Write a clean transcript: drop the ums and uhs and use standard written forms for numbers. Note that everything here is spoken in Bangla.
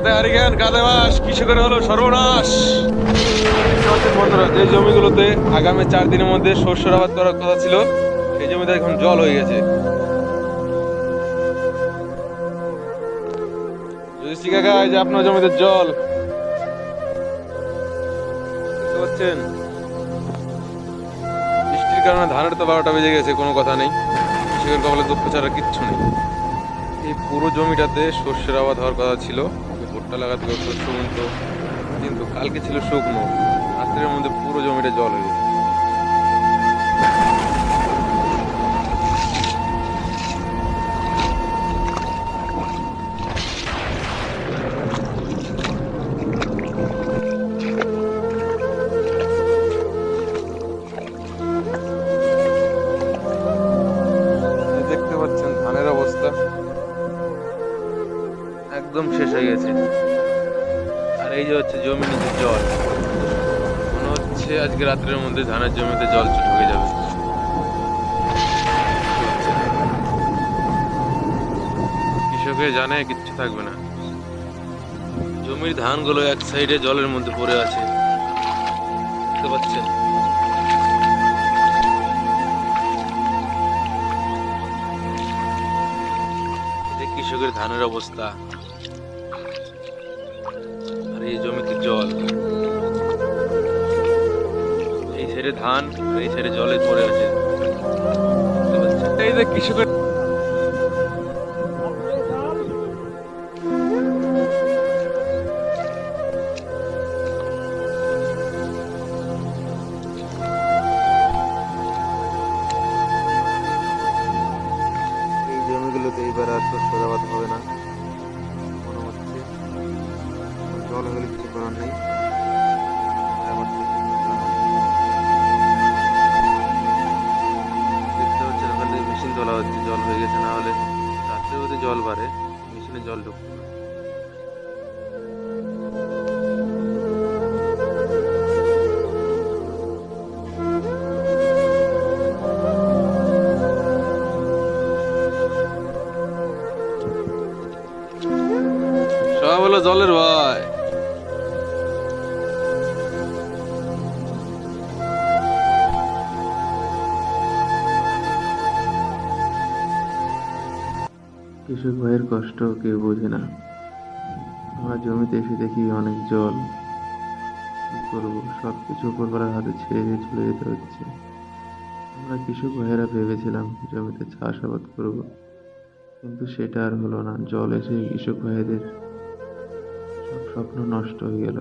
হাতে হারিকেন কাঁধে বাঁশ কৃষকের হলো সর্বনাশ। দেখতে পাচ্ছেন বন্ধুরা, যে জমিগুলোতে আগামী 4 দিনের মধ্যে শস্যের আবাদ করার কথা ছিল সেই জমিতে এখন জল হয়ে গেছে। যদি কাকা, এই যে আপনার জমিতে জল দেখতে পাচ্ছেন, বৃষ্টির কারণে ধানের তো 12টা বেজে গেছে, কোনো কথা নেই। কৃষকের কপালে দুঃখ ছাড়া কিচ্ছু নেই। এই পুরো জমিটাতে শস্যের আবাদ হওয়ার কথা ছিল, ভুট্টা লাগাতে শস্য বুনতো, কিন্তু কালকে ছিল শুকনো, রাত্রের মধ্যে পুরো জমিটা জল হয়ে গেছে। এই দেখতে পাচ্ছেন ধানের অবস্থা একদম শেষ হয়ে গেছে। আর এই যে হচ্ছে জমি নিচে জল, মনে হচ্ছে আজকে রাত্রের মধ্যে ধানের জমিতে জল ঢুকে যাবে। কৃষকে জানে কিচ্ছু থাকবে না, জমির ধানগুলো এক সাইডে জলের মধ্যে পড়ে আছে, দেখতে পাচ্ছেন। এই যে কৃষকের ধানের অবস্থা, আর এই জমিতে জল, এই সাইডে ধান আর এই সাইডে জলে পড়ে আছে, দেখতে পাচ্ছেন। এই যে কৃষকের এই জমিগুলোতে এইবার আর শস্যের আবাদ হবে না মনে হচ্ছে, জল হলে কিছু করার নেই। আবার দেখতে হচ্ছে ওখানে মেশিন তোলা হচ্ছে, জল হয়ে গেছে, না হলে রাত্রে যদি জল বাড়ে মেশিনে জল ঢুকবে না। সব হলো জলের ভয়। কৃষক ভাইয়ের কষ্ট কেউ বোঝে না। আমরা জমিতে এসে দেখি অনেক জল, কি করবো, সবকিছু উপরওয়ালার হাতে ছেড়ে দিয়ে চলে যেতে হচ্ছে। আমরা কৃষক ভাইয়েরা ভেবেছিলাম জমিতে চাষাবাদ করব, কিন্তু সেটা আর হলো না। জল এসে কৃষক ভাইদের সব স্বপ্ন নষ্ট হয়ে গেল।